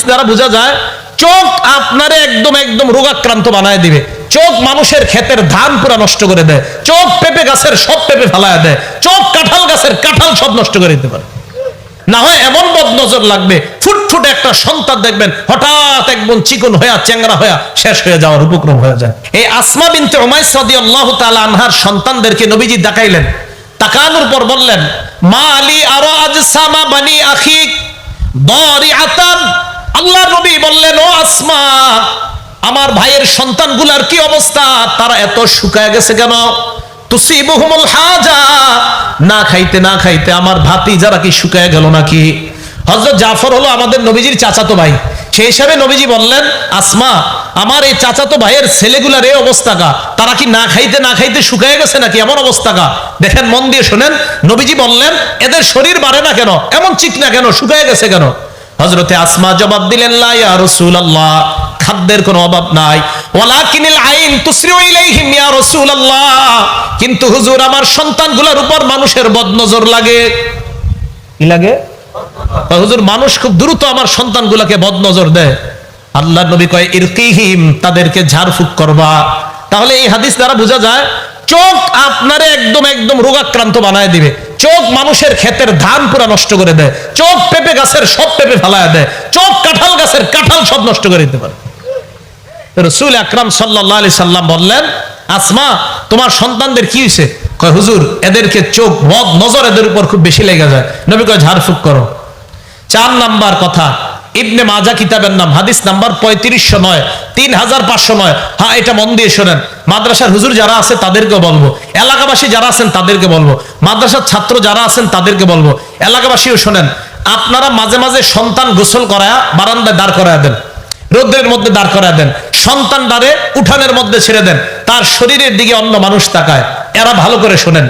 দ্বারা বোঝা যায় চোখ আপনারে একদম একদম রোগাক্রান্ত বানায় দিবে। চোখ মানুষের ক্ষেতের ধান পুরা নষ্ট করে দেয়। চোখ পেঁপে গাছের সব পেঁপে ফেলায় দেয়। চোখ কাঁঠাল গাছের কাঁঠাল সব নষ্ট করে দিতে পারে। না হয় এমন বদনজর লাগবে, ফুটফুটে একটা সন্তান দেখবেন হঠাৎ একদম চিকন হয়ে চ্যাংরা হয়ে শেষ হয়ে যাওয়ার উপক্রম হয়ে যায়। এই আসমা বিনতে উমাইস রাদিয়াল্লাহু তাআলা আনহার সন্তানদেরকে নবীজি দেখাইলেন। তাকানোর পর বললেন, মা আলী আরা আজসামা বানি আখিক দারিআতান। আল্লাহর নবী বললেন, ও আসমা, আমার ভাইয়ের সন্তানগুলার কি অবস্থা? তারা এত শুকায় গেছে কেন? তুসিবুহুমুল হাজা, না খাইতে না খাইতে আমার ভাতিজারা কি শুকায় গেল নাকি? হযরত জাফর হলো আমাদের নবীজির চাচাতো ভাই। সেই হিসাবে নবীজি বললেন, আসমা, আমার এই চাচাতো ভাইয়ের ছেলেগুলার এই অবস্থা কা, তারা কি না খাইতে না খাইতে শুকায় গেছে নাকি? এমন অবস্থা কা। দেখেন, মন দিয়ে শোনেন, নবীজি বললেন, এদের শরীর বাড়ে না কেন, এমন চিকনা কেন, শুকায় গেছে কেন? হযরতে আসমা জবাব দিলেন, লা ইয়া রাসূলুল্লাহ, খাদ্যের কোনো অভাব নাই। ওয়ালাকিনিল আইন তুসরিউ ইলাইহিম ইয়া রাসূলুল্লাহ, কিন্তু হুজুর আমার সন্তানগুলোর উপর মানুষের বদনজর লাগে। কি লাগে? হুজুর মানুষ খুব দ্রুত আমার সন্তানগুলোকে বদনজর দেয়। আল্লাহর নবী কয়, ইরকিহিম, তাদেরকে ঝাড়ফুঁক করবা। তাহলে এই হাদিস দ্বারা বোঝা যায় চোখ আপনারে একদম একদম রোগাক্রান্ত বানায় দিবে। চোখ মানুষের ক্ষেতের ধান পুরা নষ্ট করে দেয়। চোখ পেঁপে গাছের সব পেঁপে ফেলায় দেয়। চোখ কাঁঠাল গাছের কাঁঠাল সব নষ্ট করে দিতে পারে। রাসূল আকরাম সাল্লাল্লাহু আলাইহি সাল্লাম বললেন, আসমা, তোমার সন্তানদের কি হয়েছে? কয়, হুজুর এদেরকে চোখ বদ নজর এদের উপর খুব বেশি লেগে যায়। নবী কয়, ঝাড়ফুঁক করো। 4 নাম্বার কথা, ইবনে মাজা কিতাবের নাম, হাদিস নাম্বার 3509, 3509। হ্যাঁ, এটা মন দিয়ে শোনেন। মাদ্রাসার হুজুর যারা আছে তাদেরকে বলবো, এলাকাবাসী যারা আছেন তাদেরকে বলবো, মাদ্রাসার ছাত্র যারা আছেন তাদেরকে বলবো, এলাকাবাসীও শোনেন। আপনারা মাঝে মাঝে সন্তান গোসল করায়া বারান্দায় দাঁড় করায় দেন, রোদ্রের মধ্যে দাঁড় করায় দেন, সন্তানটারে উঠানের মধ্যে ছেড়ে দেন, তার শরীরের দিকে অন্য মানুষ তাকায়। এরা ভালো করে শোনেন,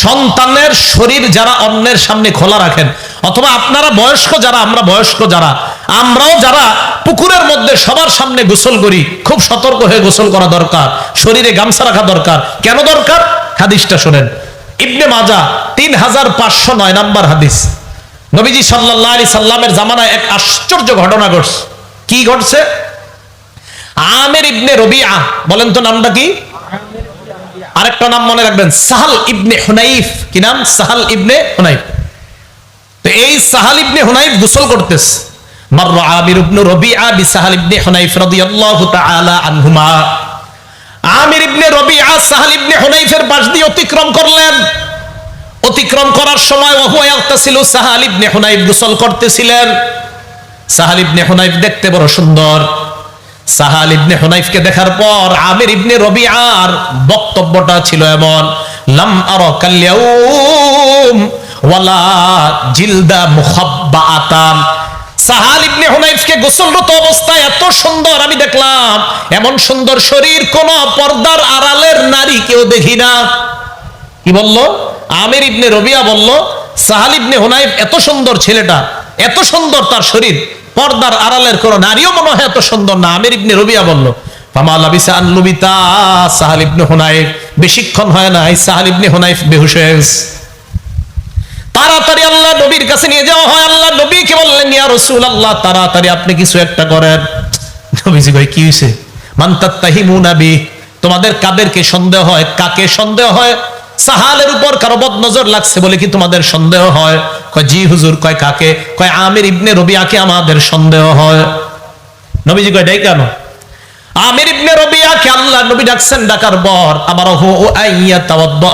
সন্তানের শরীর যারা অন্যের সামনে খোলা রাখেন, অথবা আপনারা বয়স্ক যারা, আমরা বয়স্ক যারা, আমরাও যারা পুকুরের মধ্যে সবার সামনে গোসল করি, খুব সতর্ক হয়ে গোসল করা দরকার। শরীরে গামছা রাখা দরকার। কেন দরকার? হাদিসটা শোনেন। ইবনে মাজা 3509 নাম্বার হাদিস। নবীজি সাল্লাল্লাহু আলাইহি সাল্লামের জামানায় এক আশ্চর্য ঘটনা ঘটছে। কি ঘটছে? আমির ইবনে রবিআ, বলেন তো নামটা কি? আরেকটা নাম মনে রাখবেন, সাহাল ইবনে হুনাইফ। কি নাম? সাহাল ইবনে হুনাইফ। তো এই সাহাল ইবনে হুনাইফ গোসল করতেছে। মাররা আমির ইবনে রবিআ বিসাহাল ইবনে হুনাইফ রাদিয়াল্লাহু তাআলা আনহুমা। আমির ইবনে রবিআ সাহাল ইবনে হুনাইফের পাশ দিয়ে অতিক্রম করলেন। অতিক্রম করার সময় ওহুয়া ইয়াগতাসিলু, সাহাল ইবনে হুনাইফ গোসল করতেছিলেন। সাহাল ইবনে হুনাইফ দেখতে বড় সুন্দর। সাহাল ইবনে হুনাইফকে দেখার পর আমির ইবনে রবিআর বক্তব্যটা ছিল এমন, লাম আরা কাল-ইয়াউম ওয়ালা জিলদা মুখাব্বাআতান। সাহাল ইবনে হুনাইফকে গোসলরত অবস্থায় এত সুন্দর আমি দেখলাম, এমন সুন্দর শরীর কোন পর্দার আড়ালের নারী কেউ দেখি না। কি বলল? আমির ইবনে রবিআ বলল, সাহাল ইবনে হুনাইফ এত সুন্দর ছেলেটা, এত সুন্দর তার শরীর, পর্দার আড়ালের কোন নারীও মনে হয় এত সুন্দর না। আমির ইবনে রবিআ বলল, ফামা লাবিসা আন লুবিতা সাহাল ইবনে হুনাইফ, বেশিক্ষণ হয় না এই সাহাল ইবনে হুনাইফ বেহুশ হয়ে গেছে। তাড়াতাড়ি আল্লাহ নবীর কাছে নিয়ে যাওয়া হয়। আল্লাহ নবীকে বললেন, ইয়া রাসূলুল্লাহ, তাড়াতাড়ি আপনি কিছু একটা করেন। নবীজি কই, কি হইছে? মান তাত্তাহিমুনা বি, তোমাদের কাদেরকে সন্দেহ হয়? কাকে সন্দেহ হয়? সাহালের উপর কারো বদনজর লাগছে বলে কি তোমাদের সন্দেহ হয়? কয়, জি হুজুর। কয়, কাকে? কয়, আমির ইবনে রবিআকে আমাদের সন্দেহ হয়। নবীজি কয়, ডাই কেন? আমির ইবনে রবিআকে আল্লাহ নবী ডাকছেন। ডাকার পর আমার আইয়াতাওয়াদ্দা,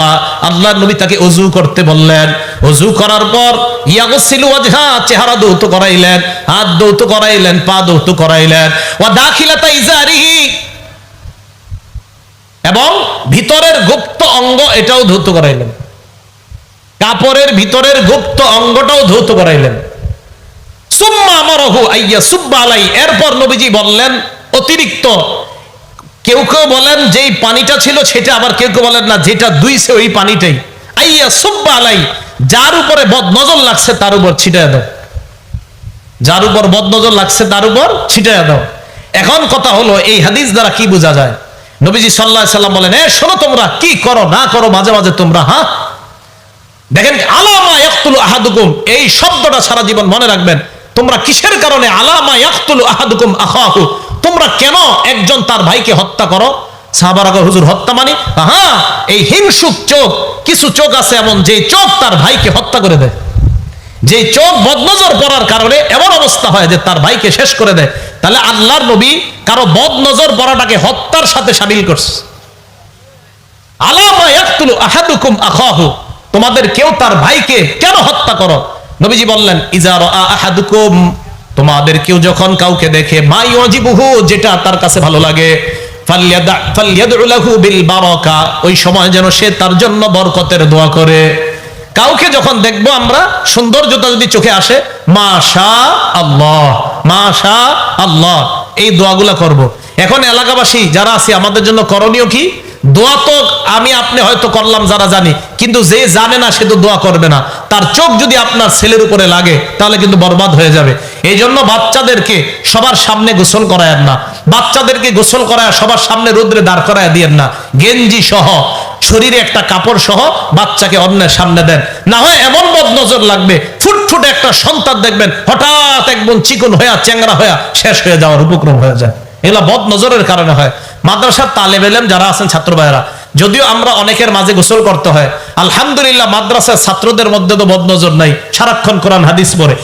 আল্লাহ নবী তাকে ওযু করতে বললেন। ওযু করার পর ইয়াগসিলু ওয়াজহা, চেহারা ধৌত করাইলেন, হাত ধৌত করাইলেন, পা ধৌত করাইলেন, ওয়া দাখিলাতা ইজারিহি, এবং ভিতরের গুপ্ত অঙ্গ এটাও ধৌত করাইলেন। কাপড়ের ভিতরের গুপ্ত অঙ্গটাও ধৌত করাইলেন। সুম্মা আমারহু আইয়া সুব্বা আলাই, এরপর নবীজি বললেন অতিরিক্ত, কেউ কেউ বলেন যেই পানিটা ছিল সেটা, আবার কেউ কেউ বলেন না যেটা দুইছে ওই পানিটাই। আইয়া সুব্বা আলাই, যার উপরে বদনজর লাগছে তার উপর ছিটায় দাও। যার উপর বদনজর লাগছে তার উপর ছিটায় দাও। এখন কথা হলো, এই হাদিস দ্বারা কি বোঝা যায়? নবীজি সাল্লাল্লাহু আলাইহি সাল্লাম বলেন, শোনো, তোমরা কি করো না করো মাঝে মাঝে তোমরা, হ্যাঁ দেখেন, আলামা ইয়াকতুলু আহাদুকুম, এই শব্দটা সারা জীবন মনে রাখবেন। তোমরা কিসের কারণে আলামা ইয়াকতুলু আহাদুকুম আখাহু, তোমরা কেন একজন তার ভাইকে হত্যা করো? সাহাবারা কয়, হুজুর হত্যা মানে? হ্যাঁ, এই হিংসুক চোখ, কিছু চোখ আছে এমন যে চোখ তার ভাইকে হত্যা করে দেয়, যে চোখ বদনজর পড়ার কারণে এমন অবস্থা হয় যে তার ভাইকে শেষ করে দেয়। তাহলে আল্লাহর নবী কারো বদনজর পড়াটাকে হত্যার সাথে শামিল করছে। আলামা ইয়াকতুলু আহাদুকুম আখাহু, তোমাদের কেউ তার ভাইকে কেন হত্যা করো? নবীজি বললেন, ইজা রাআ আহাদুকুম, তোমাদের কেউ যখন কাউকে দেখে, মা ইউজিবুহু, যেটা তার কাছে ভালো লাগে, ফালইয়াদউ লাহু বিল বারাকা, ওই সময় যেন সে তার জন্য বরকতের দোয়া করে। কাউকে যখন দেখবো আমরা, সৌন্দর্যতা যদি চোখে আসে, মাশা আল্লাহ, মাশা আল্লাহ, এই দোয়াগুলা করব। এখন এলাকাবাসী যারা আছি, আমাদের জন্য করণীয় কি? দোয়া তো আমি আপনি হয়তো করলাম যারা জানি, কিন্তু যে জানে না সে তো দোয়া করবে না। তার চোখ যদি আপনার ছেলের উপরে লাগে তাহলে কিন্তু বরবাদ হয়ে যাবে। এই জন্য বাচ্চাদেরকে সবার সামনে গোসল করায়েন না, বাচ্চাদেরকে গোসল করায় সবার সামনে রোদ্রে দাঁড় করায় দিয়েন না। গেঞ্জি সহ, শরীরে একটা কাপড় সহ বাচ্চাকে অন্যের সামনে দেন, না হয় এমন বদনজর লাগবে, ফুটফুটে একটা সন্তান দেখবেন হঠাৎ একদম চিকন হয়ে চ্যাংরা হয়ে শেষ হয়ে যাওয়ার উপক্রম হয়ে যায়। এগুলা বদনজরের কারণে হয়। মাদ্রাসার তালেব ইলম যারা আছেন, ছাত্র ভাইয়েরা, যদিও আমরা অনেকের মাঝে গোসল করতে হয়, আলহামদুলিল্লাহ মাদ্রাসার ছাত্রদের মধ্যে তো বদনজর নাই, সারাক্ষণ কোরআন হাদিস পড়ে।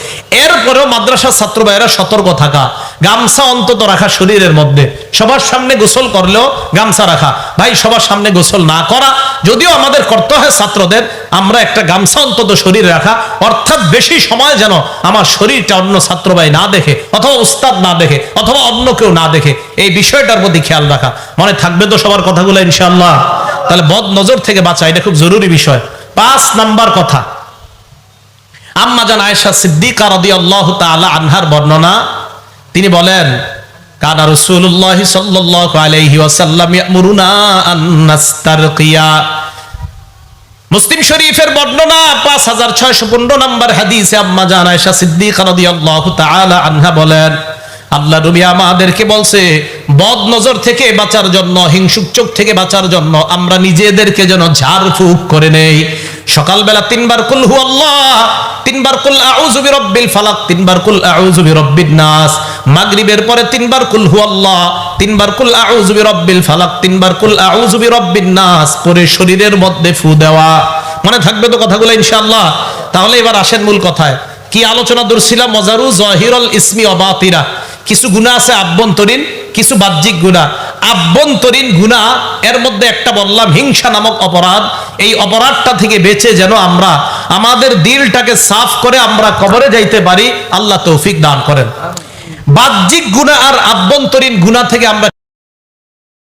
এরপরেও মাদ্রাসার ছাত্র ভাইয়েরা সতর্ক থাকা, গামছা অন্তত রাখা শরীরের মধ্যে, সবার সামনে গোসল করলেও গামছা রাখা। ভাই, সবার সামনে গোসল না করা যদিও আমাদের করতে হয় ছাত্রদের, আমরা একটা গামছা অন্তত শরীরে রাখা, অর্থাৎ বেশি সময় যেন আমার শরীরটা অন্য ছাত্র ভাই না দেখে, অথবা উস্তাদ না দেখে, অথবা অন্য কেউ না দেখে, এই বিষয়টার প্রতি খেয়াল রাখা। মনে থাকবে তো সবার কথাগুলো ইনশাআল্লাহ? তাহলে বদ নজর থেকে বাঁচা, এটা খুব জরুরি বিষয়। 5 নাম্বার কথা, আম্মা জান আয়েশা সিদ্দিকা রাদিয়াল্লাহু তাআলা আনহার বর্ণনা, তিনি বলেন, কানা রাসূলুল্লাহ সাল্লাল্লাহু আলাইহি ওয়াসাল্লাম ইয়ামুরুনা আন নাস্তারকিয়া। মুসলিম শরীফের বর্ণনা 5615 নম্বর হাদিসে আম্মা জান আয়েশা সিদ্দিকা রাদিয়াল্লাহু তাআলা আনহা বলেন, আল্লাহ নবী আমাদেরকে বলছে, বদ নজর থেকে বাঁচার জন্য, হিংসুক চোখ থেকে বাঁচার জন্য আমরা নিজেদেরকে যেন ঝাড়ফুঁক করে নেই। সকালবেলা 3 বার কুল হু আল্লাহ, 3 বার কুল আউযু বিরাব্বিল ফালাক, 3 বার কুল আউযু বিরাব্বিন নাস। মাগরিবের পরে 3 বার কুল হু আল্লাহ, 3 বার কুল আউযু বিরাব্বিল ফালাক, 3 বার কুল আউযু বিরাব্বিন নাস পরে শরীরের মধ্যে ফু দেওয়া। মনে থাকবে তো কথাগুলো ইনশাআল্লাহ? তাহলে এবার আসেন মূল কথায়। কি আলোচনা দর্শিলাম? মজারু জহিরুল ইসমি ওয়া বাতিরা। কিছু গুনাহ আছে আভ্যন্তরীণ, কিছু বাহ্যিক গুনাহ। আভ্যন্তরীণ গুনাহ এর মধ্যে একটা বললাম হিংসা নামক অপরাধ। এই অপরাধটা থেকে বেঁচে যেন আমরা আমাদের দিলটাকে সাফ করে আমরা কবরে যাইতে পারি, আল্লাহ তৌফিক দান করেন। বাহ্যিক গুনাহ আর আভ্যন্তরীণ গুনাহ থেকে আমরা